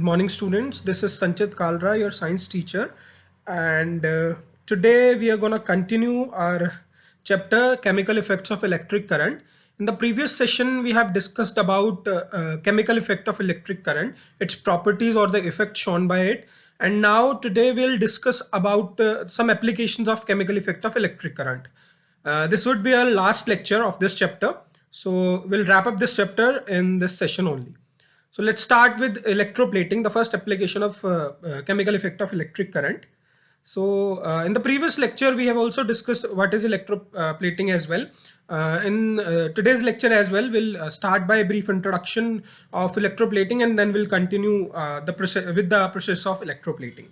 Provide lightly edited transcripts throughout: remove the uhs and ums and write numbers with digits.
Good morning, students. This is Sanchit Kalra, your science teacher, and today we are going to continue our chapter Chemical Effects of Electric Current. In the previous session, we have discussed about chemical effect of electric current, its properties or the effect shown by it. And now today we'll discuss about some applications of chemical effect of electric current. This would be our last lecture of this chapter. So we'll wrap up this chapter in this session only. So let's start with electroplating, the first application of chemical effect of electric current. So in the previous lecture, we have also discussed what is electroplating as well. In today's lecture as well, we'll start by a brief introduction of electroplating, and then we'll continue the process of electroplating.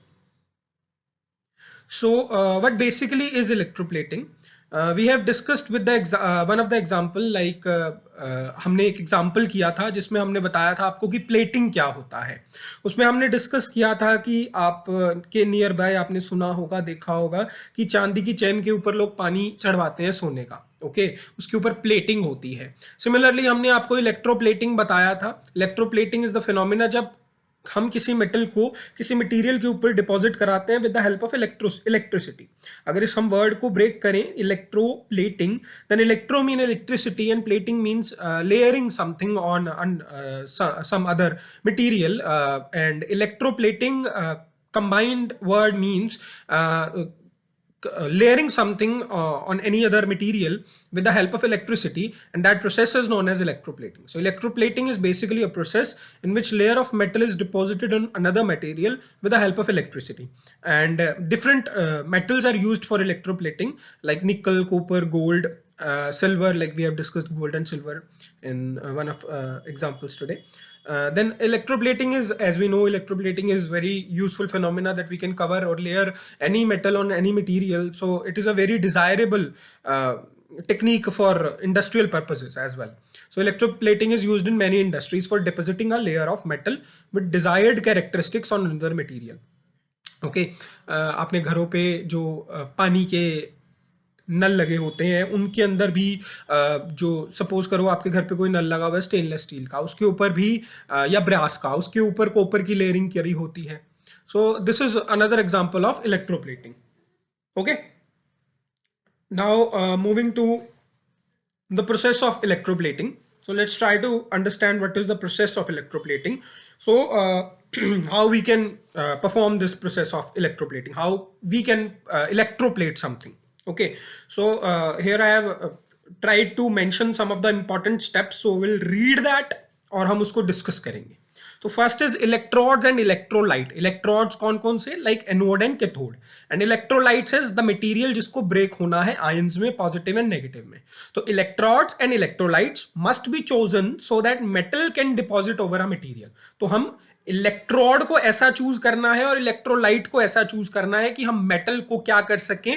So what basically is electroplating? We have discussed with the one of the example, like हमने एक example किया था जिसमें हमने बताया था आपको कि प्लेटिंग क्या होता है. उसमें हमने डिस्कस किया था कि आप के नियर बाय आपने सुना होगा, देखा होगा कि चांदी की चैन के ऊपर लोग पानी चढ़वाते हैं सोने का. ओके, उसके ऊपर प्लेटिंग होती है. सिमिलरली हमने आपको इलेक्ट्रोप्लेटिंग बताया था. इलेक्ट्रोप्लेटिंग इज द फिनोमिना जब हम किसी मेटल को किसी मटेरियल के ऊपर डिपॉजिट कराते हैं with the help of electricity. अगर इस हम वर्ड को ब्रेक करें, electroplating, then electro mean electricity and plating means layering something on some other material, and electroplating combined word means layering something on any other material with the help of electricity, and that process is known as electroplating. So electroplating is basically a process in which layer of metal is deposited on another material with the help of electricity, and different metals are used for electroplating, like nickel, copper, gold, silver, like we have discussed gold and silver in one of examples today. Then electroplating is, as we know, electroplating is very useful phenomena that we can cover or layer any metal on any material. So it is a very desirable technique for industrial purposes as well. So electroplating is used in many industries for depositing a layer of metal with desired characteristics on another material. Okay, आपने घरों पे जो पानी के नल लगे होते हैं उनके अंदर भी जो सपोज करो आपके घर पे कोई नल लगा हुआ है स्टेनलेस स्टील का, उसके ऊपर भी या ब्रास का, उसके ऊपर कॉपर की लेयरिंग करी होती है. So this is another example of electroplating. Okay, now moving to the process of electroplating. So let's try to understand what is the process of electroplating. So how we can perform this process of electroplating, how we can electroplate something. Okay, so here I have tried to mention some of the important steps, so we'll read that और हम उसको discuss करेंगे. तो first is electrodes and electrolyte. Electrodes कौन कौन से, like anode and cathode, and electrolytes is the material जिसको break होना है आयंस में, पॉजिटिव एंड नेगेटिव में. तो electrodes and electrolytes must be chosen so that metal can deposit over a material. तो हम इलेक्ट्रोड को ऐसा चूज करना है और इलेक्ट्रोलाइट को ऐसा चूज करना है कि हम मेटल को क्या कर सकें,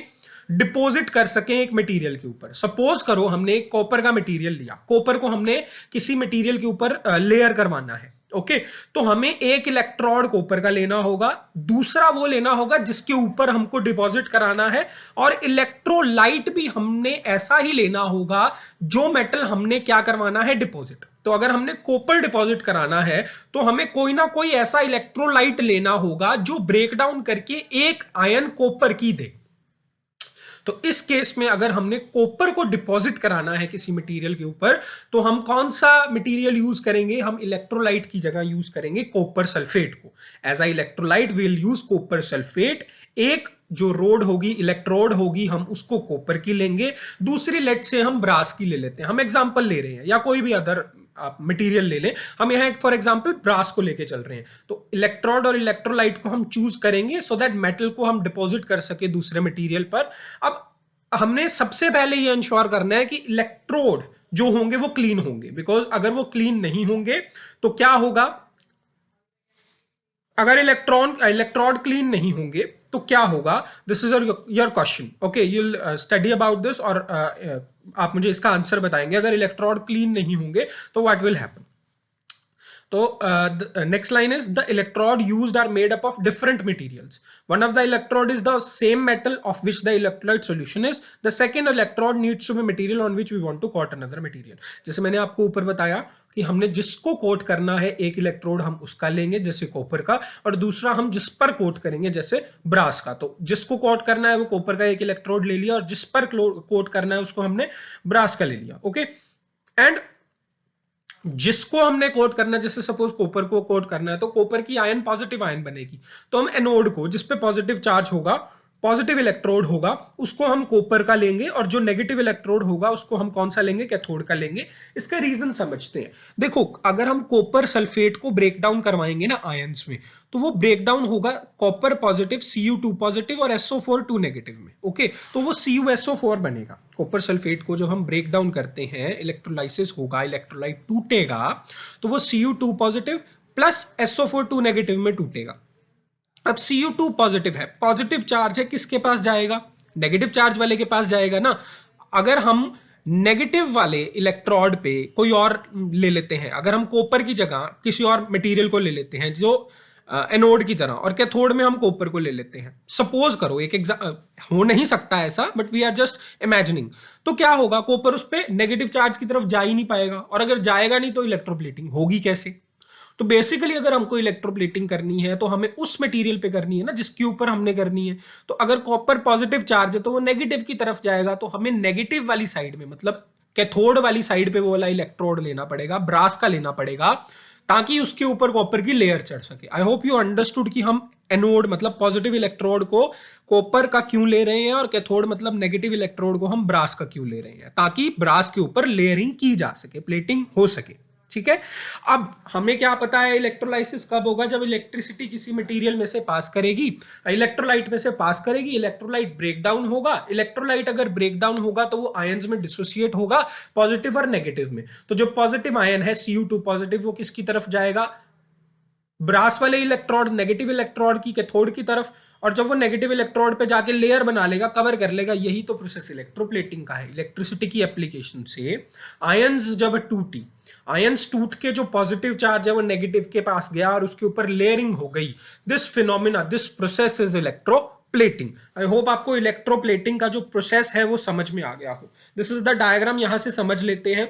डिपॉजिट कर सकें एक मटेरियल के ऊपर. सपोज करो हमने एक कॉपर का मटेरियल लिया, कॉपर को हमने किसी मटेरियल के ऊपर लेयर करवाना है. ओके, तो हमें एक इलेक्ट्रोड कॉपर का लेना होगा, दूसरा वो लेना होगा जिसके ऊपर हमको डिपॉजिट कराना है, और इलेक्ट्रोलाइट भी हमने ऐसा ही लेना होगा जो मेटल हमने क्या करवाना है, डिपॉजिट. तो अगर हमने कॉपर डिपॉजिट कराना है तो हमें कोई ना कोई ऐसा इलेक्ट्रोलाइट लेना होगा जो ब्रेक डाउन करके एक आयन कॉपर की दे. तो इस केस में अगर हमने कॉपर को डिपॉजिट कराना है किसी मटेरियल के ऊपर, तो हम कौन सा मटेरियल यूज करेंगे, हम इलेक्ट्रोलाइट की जगह यूज करेंगे कॉपर सल्फेट को. As a electrolyte we will use copper sulphate. एक जो रोड होगी, इलेक्ट्रोड होगी, हम उसको कॉपर की लेंगे, दूसरी लेट से हम ब्रास की ले लेते हैं. हम एग्जांपल ले रहे हैं, या कोई भी अदर आप मटेरियल ले लें, हम यहाँ फॉर एग्जांपल ब्रास को लेके चल रहे हैं. तो इलेक्ट्रोड और इलेक्ट्रोलाइट को हम चूज करेंगे सो दैट मेटल को हम डिपॉजिट कर सके दूसरे मटेरियल पर. अब हमने सबसे पहले ये इंश्योर करना है कि इलेक्ट्रोड जो होंगे वो क्लीन होंगे, बिकॉज अगर वो क्लीन नहीं होंगे तो क्या होगा, अगर इलेक्ट्रोड क्लीन नहीं होंगे तो क्या होगा, this is your question. Okay, you will study about this, और आप मुझे इसका आंसर बताएंगे. अगर इलेक्ट्रोड क्लीन नहीं होंगे तो व्हाट विल हैपन. तो next line is the electrode used are made up of different materials. One of the electrode is the same metal of which the electrolyte solution is. The second electrode needs to be material on which we want to coat another material. जैसे मैंने आपको ऊपर बताया, कि हमने जिसको coat करना है एक इलेक्ट्रोड हम उसका लेंगे जैसे कॉपर का, और दूसरा हम जिस पर कोट करेंगे जैसे ब्रास का। तो जिसको कोट करना है वो कॉपर का एक इलेक्ट्रोड ले लिया और जिस पर कोट करना है उसको हमने ब्रास का ले लिया। ओके, एंड जिसको हमने कोट करना है, जैसे सपोज कॉपर को कोट करना है तो कॉपर की आयन पॉजिटिव आयन बनेगी, तो हम एनोड को जिस पे पॉजिटिव चार्ज होगा, पॉजिटिव इलेक्ट्रोड होगा, उसको हम कॉपर का लेंगे, और जो नेगेटिव इलेक्ट्रोड होगा उसको हम कौन सा लेंगे, कैथोड का लेंगे। इसका रीजन समझते हैं। देखो, अगर हम कॉपर सल्फेट को ब्रेक डाउन करवाएंगे ना आयंस में, तो वो ब्रेक डाउन होगा कॉपर पॉजिटिव Cu2 पॉजिटिव और SO4 2 नेगेटिव में। ओके, तो वो CuSO4 बनेगा। कॉपर सल्फेट को जब हम ब्रेक डाउन करते हैं, इलेक्ट्रोलाइसिस होगा, इलेक्ट्रोलाइट टूटेगा, तो वो Cu2 positive plus SO4 2 negative में टूटेगा। अब Cu2 पॉजिटिव है, पॉजिटिव चार्ज है, किसके पास जाएगा, नेगेटिव चार्ज वाले के पास जाएगा ना। अगर हम नेगेटिव वाले इलेक्ट्रोड पे कोई और ले लेते हैं, अगर हम कॉपर की जगह किसी और मटेरियल को ले लेते हैं जो एनोड की तरह, और कैथोड में हम कॉपर को ले लेते हैं, सपोज करो, एक हो नहीं सकता ऐसा, but we are just imagining, तो क्या होगा, कॉपर उस पे नेगेटिव चार्ज की तरफ जा ही नहीं पाएगा, और अगर जाएगा नहीं तो इलेक्ट्रोप्लेटिंग होगी कैसे। तो बेसिकली अगर हमको इलेक्ट्रोप्लेटिंग करनी है तो हमें उस मटेरियल पे करनी है ना जिसके ऊपर हमने करनी है। तो अगर कॉपर पॉजिटिव चार्ज है तो वो नेगेटिव की तरफ जाएगा, तो हमें नेगेटिव वाली साइड में, मतलब कैथोड वाली साइड पे वो वाला इलेक्ट्रोड लेना पड़ेगा, ब्रास का लेना पड़ेगा, ताकि उसके ऊपर कॉपर की लेयर चढ़ सके। आई होप यू अंडरस्टूड कि हम एनोड मतलब पॉजिटिव इलेक्ट्रोड को कॉपर का क्यों ले रहे हैं, और कैथोड मतलब नेगेटिव इलेक्ट्रोड को हम ब्रास का क्यों ले रहे हैं, ताकि ब्रास के ऊपर लेयरिंग की जा सके, प्लेटिंग हो सके। ठीक है, अब हमें क्या पता है इलेक्ट्रोलाइसिस कब होगा, जब इलेक्ट्रिसिटी किसी मटेरियल में से पास करेगी, इलेक्ट्रोलाइट में से पास करेगी, इलेक्ट्रोलाइट ब्रेक डाउन होगा, इलेक्ट्रोलाइट अगर ब्रेक डाउन होगा तो वो आयंस में डिसोसिएट होगा, पॉजिटिव और नेगेटिव में। तो जो पॉजिटिव आयन है Cu2 पॉजिटिव, वो किसकी तरफ जाएगा, ब्रास वाले इलेक्ट्रोड, नेगेटिव इलेक्ट्रोड की कैथोड की तरफ, और जब वो नेगेटिव इलेक्ट्रोड पे जाके लेयर बना लेगा, कवर कर लेगा, यही तो प्रोसेस इलेक्ट्रोप्लेटिंग का है। इलेक्ट्रिसिटी की एप्लीकेशन से आयंस जब टूटी, आयंस टूट के जो पॉजिटिव चार्ज है वो नेगेटिव के पास गया और उसके ऊपर लेयरिंग हो गई, this phenomena, this process is electroplating. I hope आपको इलेक्ट्रोप्लेटिंग का जो प्रोसेस है वो समझ में आ गया हो। दिस इज द डायग्राम, यहां से समझ लेते हैं।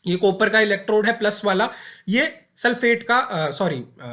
ये कॉपर का इलेक्ट्रोड है प्लस वाला, ये सल्फेट का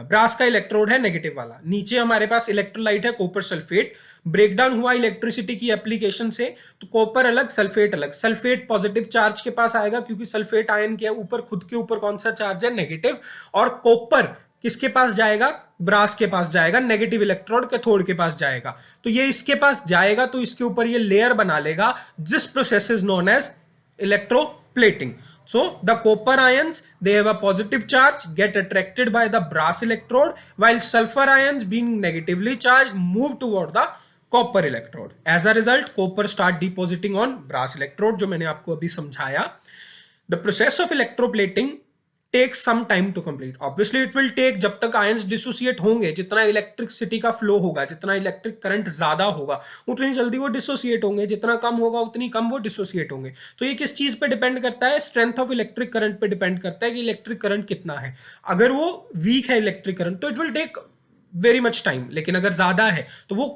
ब्रास का इलेक्ट्रोड है नेगेटिव वाला। नीचे हमारे पास इलेक्ट्रोलाइट है कॉपर सल्फेट, ब्रेकडाउन हुआ इलेक्ट्रिसिटी की एप्लीकेशन से, तो कॉपर अलग सल्फेट अलग। सल्फेट पॉजिटिव चार्ज के पास आएगा क्योंकि सल्फेट आयन के ऊपर, खुद के ऊपर कौन सा चार्ज है, नेगेटिव, और कॉपर किसके पास जाएगा, ब्रास के पास जाएगा, नेगेटिव इलेक्ट्रोड कैथोड के पास जाएगा। तो ये इसके पास जाएगा तो इसके ऊपर ये लेयर बना लेगा, this process is known as electroplating. So the copper ions, they have a positive charge, get attracted by the brass electrode, while sulfur ions being negatively charged move toward the copper electrode. As a result, copper start depositing on brass electrode, जो मैंने आपको अभी समझाया। The process of electroplating take some time to complete. Obviously it will take, जब तक ions dissociate होंगे, जितना electricity का फ्लो होगा, जितना इलेक्ट्रिक करंट ज्यादा होगा उतनी जल्दी वो डिसोसिएट होंगे, जितना कम होगा उतनी कम वो डिसोसिएट होंगे। तो ये किस चीज पे डिपेंड करता है, स्ट्रेंथ ऑफ इलेक्ट्रिक करंट पे डिपेंड करता है कि इलेक्ट्रिक करंट कितना है। अगर वो वीक है इलेक्ट्रिक करंट तो it will take very much time, लेकिन अगर ज्यादा है तो वो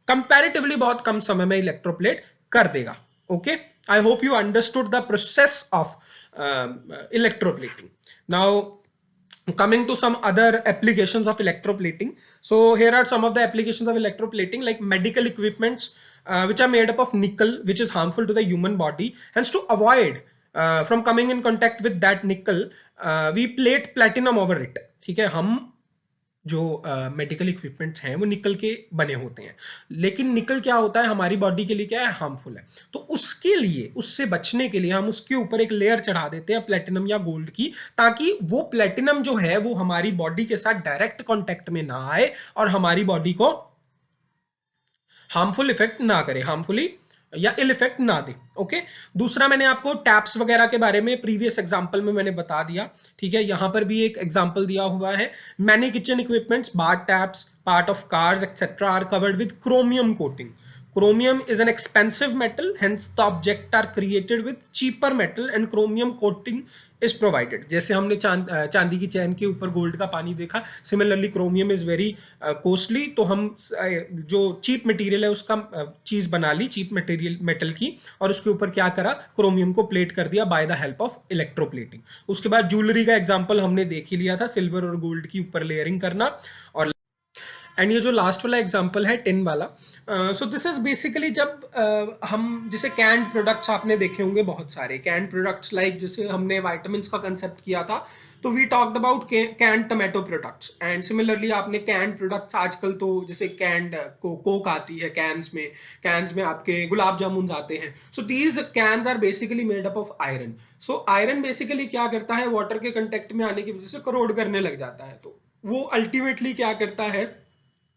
कंपैरेटिवली बहुत कम समय में इलेक्ट्रोप्लेट कर देगा। Okay, I hope you understood the process of electroplating. Now coming to some other applications of electroplating, so here are some of the applications of electroplating, like medical equipments which are made up of nickel, which is harmful to the human body. Hence, to avoid from coming in contact with that nickel, we plate platinum over it. ठीक है, हम जो medical equipments हैं वो निकल के बने होते हैं, लेकिन निकल क्या होता है हमारी बॉडी के लिए, क्या है, हार्मफुल है। तो उसके लिए, उससे बचने के लिए हम उसके ऊपर एक लेयर चढ़ा देते हैं प्लेटिनम या गोल्ड की, ताकि वो प्लेटिनम जो है वो हमारी बॉडी के साथ डायरेक्ट कांटेक्ट में ना आए और हमारी बॉडी को हार्मफुल इफेक्ट ना करे, हार्मफुली या इल इफेक्ट ना दे। ओके, दूसरा मैंने आपको टैप्स वगैरह के बारे में प्रीवियस एग्जांपल में मैंने बता दिया। ठीक है, यहां पर भी एक एग्जांपल दिया हुआ है, many kitchen equipments, bath taps, part of cars etcetera are covered with chromium coating. Chromium is an expensive metal, hence the object are created with cheaper metal and chromium coating is provided. जैसे हमने चांदी की चैन के ऊपर gold का पानी देखा, similarly chromium is very costly, तो हम जो चीप मटेरियल है उसका चीज बना ली, चीप मटेरियल मेटल की, और उसके ऊपर क्या करा, क्रोमियम को प्लेट कर दिया by the help of electroplating. उसके बाद ज्वेलरी का एग्जांपल हमने देख ही लिया था, सिल्वर और गोल्ड की ऊपर लेयरिंग करना. और एंड ये जो लास्ट वाला एग्जांपल है टिन वाला, सो दिस इज बेसिकली जब हम जैसे कैंड प्रोडक्ट्स आपने देखे होंगे, बहुत सारे कैंड प्रोडक्ट्स लाइक जैसे हमने वाइटामिन का कंसेप्ट किया था, तो we talked about canned tomato products. And similarly आपने कैंड प्रोडक्ट्स आजकल तो जैसे कैंड कोक आती है कैंस में आपके गुलाब जामुन आते हैं. So these cans are basically made up of iron. So iron basically क्या करता है, वाटर के कंटेक्ट में आने की वजह से करोड करने लग जाता है, तो वो अल्टीमेटली क्या करता है,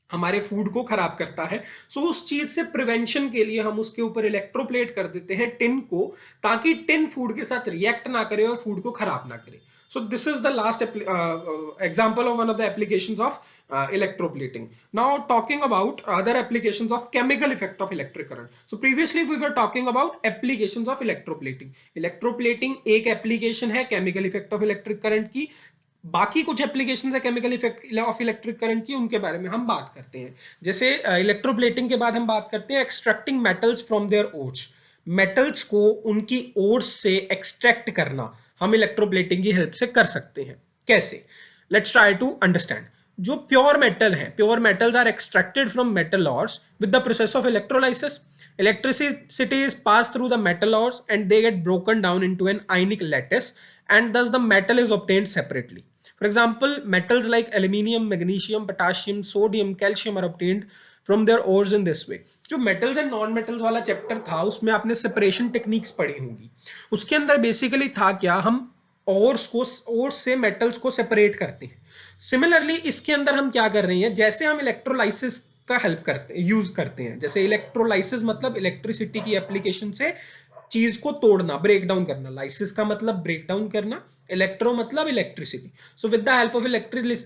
हमारे फूड को खराब करता है. सो उस चीज से प्रिवेंशन के लिए हम उसके ऊपर इलेक्ट्रोप्लेट कर देते हैं टिन को, ताकि टिन फूड के साथ रिएक्ट ना करे और फूड को खराब ना करे. So this is the last example of one of the applications of electroplating. Now talking about other applications of chemical effect of electric current. So previously we were talking about applications of electroplating. Electroplating एक application है chemical effect of electric current की. बाकी कुछ application है chemical effect of electric current की, उनके बारे में हम बात करते हैं. जैसे इलेक्ट्रोप्लेटिंग के बाद हम बात करते हैं extracting metals from their ores. Metals को उनकी ओर्स से एक्सट्रैक्ट करना हम इलेक्ट्रोप्लेटिंग की हेल्प से कर सकते हैं. कैसे? Let's try to understand. जो प्योर मेटल है, pure metals are extracted from metal ores with the process of electrolysis. Electricity is passed through the metal ores and they get broken down into an ionic lattice, and thus the metal is obtained separately. For example, metals like aluminium, magnesium, potassium, sodium, calcium are obtained from their ores in this way. जो metals and non metals वाला chapter था उसमें आपने separation techniques पढ़ी होंगी. उसके अंदर basically था क्या, हम ओर्स से मेटल्स को सेपरेट करते हैं. सिमिलरली इसके अंदर हम क्या कर रहे हैं, जैसे हम इलेक्ट्रोलाइसिस का हेल्प करते हैं, यूज करते हैं. जैसे इलेक्ट्रोलाइसिस मतलब इलेक्ट्रिसिटी की एप्लीकेशन से चीज को तोड़ना, ब्रेक डाउन करना. लाइसिस का मतलब ब्रेक डाउन करना, इलेक्ट्रो मतलब electricity. So with the help of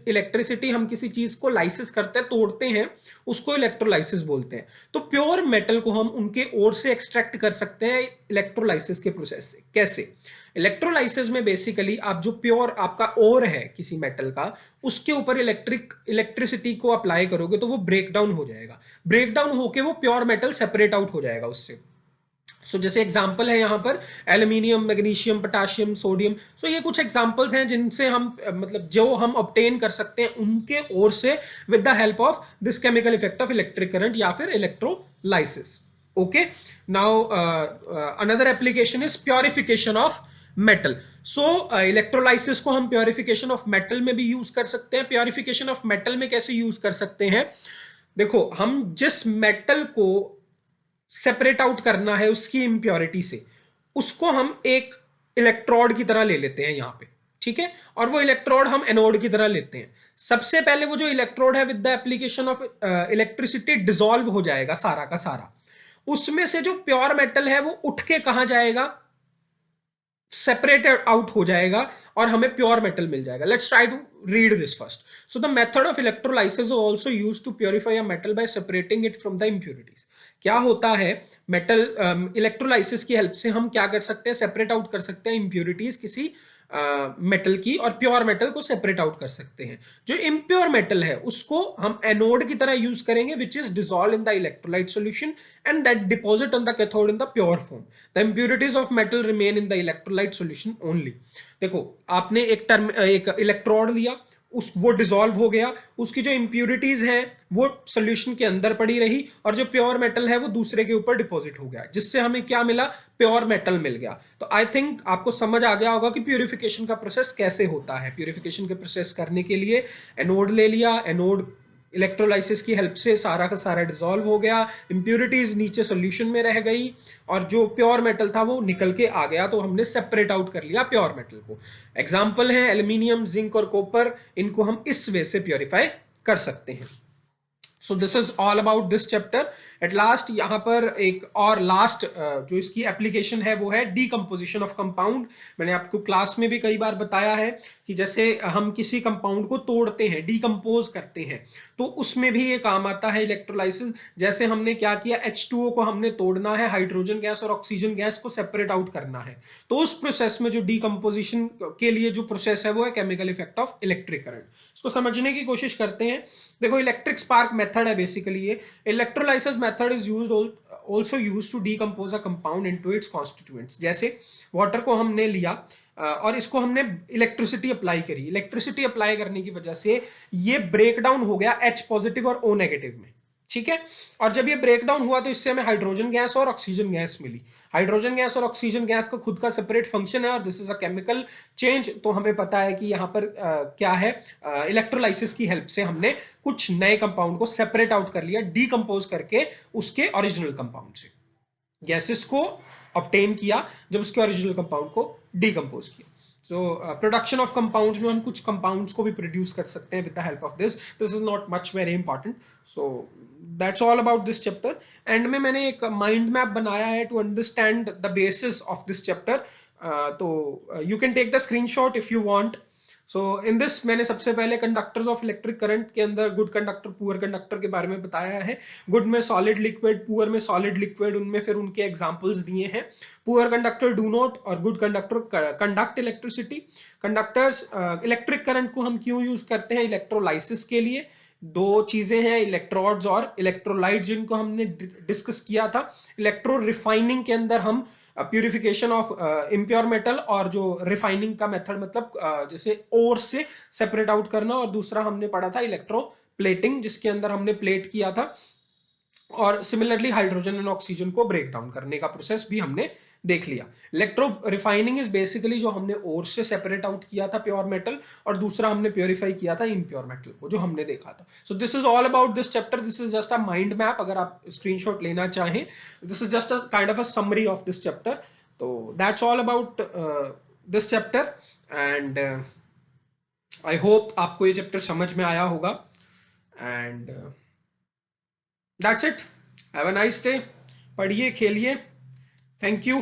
electricity हम किसी चीज को लाइसिस करते हैं, तोड़ते हैं, उसको इलेक्ट्रोलाइसिस बोलते हैं. तो प्योर मेटल को हम उनके ओर से एक्सट्रैक्ट कर सकते हैं इलेक्ट्रोलाइसिस के प्रोसेस से. कैसे? इलेक्ट्रोलाइसिस में बेसिकली आप जो प्योर आपका ओर है किसी मेटल का, उसके ऊपर इलेक्ट्रिसिटी को अप्लाई करोगे तो वो ब्रेक डाउन हो जाएगा. ब्रेक डाउन होके वो प्योर मेटल सेपरेट आउट हो जाएगा उससे. सो जैसे एग्जांपल है यहाँ पर एल्यूमिनियम, मैग्नीशियम, पोटाशियम, सोडियम. सो ये कुछ एग्जांपल्स हैं जिनसे हम मतलब जो हम ऑब्टेन कर सकते हैं उनके ओर से with the help of this chemical effect of electric current या फिर electrolysis. Okay, now another application is purification of metal. So electrolysis को हम प्योरिफिकेशन ऑफ मेटल में भी यूज कर सकते हैं. प्योरिफिकेशन ऑफ मेटल में कैसे यूज कर सकते हैं? देखो, हम जिस मेटल को सेपरेट आउट करना है उसकी इम्प्योरिटी से, उसको हम एक इलेक्ट्रोड की तरह ले लेते हैं यहाँ पे, ठीक है, और वो इलेक्ट्रोड हम एनोड की तरह लेते हैं. सबसे पहले वो जो इलेक्ट्रोड है with the application of electricity dissolve हो जाएगा सारा का सारा. उसमें से जो प्योर मेटल है वो उठ के कहां जाएगा, सेपरेटेड आउट हो जाएगा और हमें प्योर मेटल मिल जाएगा. Let's try to read this first. So the method of electrolysis is also used to purify a metal by separating it from the impurities. क्या होता है, मेटल इलेक्ट्रोलाइसिस की हेल्प से हम क्या कर सकते हैं, सेपरेट आउट कर सकते हैं इंप्योरिटीज किसी मेटल की, और प्योर मेटल को सेपरेट आउट कर सकते हैं. जो इम्प्योर मेटल है उसको हम एनोड की तरह यूज करेंगे which is dissolve in the electrolyte solution and that deposit on the cathode in the pure form. The impurities of metal remain in the electrolyte solution only. देखो, आपने एक electrode लिया, वो डिसॉल्व हो गया, उसकी जो इंप्यूरिटीज हैं वो सॉल्यूशन के अंदर पड़ी रही, और जो प्योर मेटल है वो दूसरे के ऊपर डिपॉजिट हो गया, जिससे हमें क्या मिला, प्योर मेटल मिल गया. तो आई थिंक आपको समझ आ गया होगा कि प्यूरिफिकेशन का प्रोसेस कैसे होता है. प्यूरिफिकेशन के प्रोसेस करने के लिए एनोड ले लिया, एनोड इलेक्ट्रोलाइसिस की हेल्प से सारा का सारा डिसॉल्व हो गया, इंप्यूरिटीज नीचे सॉल्यूशन में रह गई, और जो प्योर मेटल था वो निकल के आ गया. तो हमने सेपरेट आउट कर लिया प्योर मेटल को. एग्जांपल है एल्यूमिनियम, जिंक और कॉपर. इनको हम इस वे से प्योरीफाई कर सकते हैं. सो this is all about this chapter. At last यहाँ पर एक और लास्ट जो इसकी एप्लीकेशन है वो है डीकम्पोजिशन ऑफ कंपाउंड। मैंने आपको क्लास में भी कई बार बताया है कि जैसे हम किसी कंपाउंड को तोड़ते हैं, डीकम्पोज करते हैं, तो उसमें भी ये काम आता है इलेक्ट्रोलाइसिस। जैसे हमने क्या किया, H2O को हमने तोड़ना है, हाइड्रोजन गैस और ऑक्सीजन गैस को सेपरेट आउट करना है, तो उस प्रोसेस में जो डीकम्पोजिशन के लिए जो प्रोसेस है वो है chemical effect of electric current. इसको समझने की कोशिश करते हैं। देखो इलेक्ट्रिक स्पार्क मेथड है बेसिकली ये। Electrolysis method is used also used to decompose a compound into its constituents. जैसे वाटर को हमने लिया और इसको हमने इलेक्ट्रिसिटी अप्लाई करी, इलेक्ट्रिसिटी अप्लाई करने की वजह से ये ब्रेक डाउन हो गया H पॉजिटिव और O नेगेटिव में, ठीक है। और जब ये ब्रेक डाउन हुआ तो इससे हमें हाइड्रोजन गैस और ऑक्सीजन गैस मिली। हाइड्रोजन गैस और ऑक्सीजन गैस का खुद का सेपरेट फंक्शन है और this is a chemical change. तो हमें पता है कि यहाँ पर क्या है, इलेक्ट्रोलाइसिस की हेल्प से हमने कुछ नए कंपाउंड को सेपरेट आउट कर लिया, डीकम्पोज करके उसके ओरिजिनल कंपाउंड से गैसेस को ऑब्टेन किया, जब उसके ओरिजिनल कंपाउंड को डीकम्पोज किया। सो प्रोडक्शन ऑफ कंपाउंड्स में हम कुछ कंपाउंड्स को भी प्रोड्यूस कर सकते हैं with the help of this is not much very important. So that's all about this chapter. End में मैंने एक माइंड मैप बनाया है to understand the basis of this chapter. तो you can take the screenshot if you want. So in this मैंने सबसे पहले conductors of electric current के अंदर गुड कंडक्टर, पुअर कंडक्टर के बारे में बताया है। गुड में सॉलिड लिक्विड, पुअर में सॉलिड लिक्विड, उनमें फिर उनके एग्जांपल्स दिए हैं। पुअर कंडक्टर डू नॉट और good conductor conduct electricity. Conductors electric current को हम क्यों यूज करते हैं, इलेक्ट्रोलाइसिस के लिए। दो चीजें हैं, इलेक्ट्रोड्स और इलेक्ट्रोलाइट, जिनको हमने डिस्कस किया था। इलेक्ट्रो रिफाइनिंग के अंदर हम प्यूरिफिकेशन ऑफ इम्प्योर मेटल और जो रिफाइनिंग का मेथड, मतलब जैसे ओर से सेपरेट आउट करना, और दूसरा हमने पढ़ा था इलेक्ट्रो प्लेटिंग, जिसके अंदर हमने प्लेट किया था। और सिमिलरली हाइड्रोजन एंड ऑक्सीजन को ब्रेक डाउन करने का प्रोसेस भी हमने देख लिया। इलेक्ट्रो रिफाइनिंग इज बेसिकली जो हमने ओर से सेपरेट आउट किया था प्योर मेटल, और दूसरा हमने प्योरीफाई किया था इम्प्योर मेटल को, जो हमने देखा था। So this is all about this chapter. This is just a mind map, अगर आप स्क्रीनशॉट लेना चाहें। This is just a kind of a summary of this chapter. तो that's all about this chapter. And I hope आपको ये chapter समझ में आया होगा। And that's it. Have a nice day. पढ़िए, खेलिए। Thank you.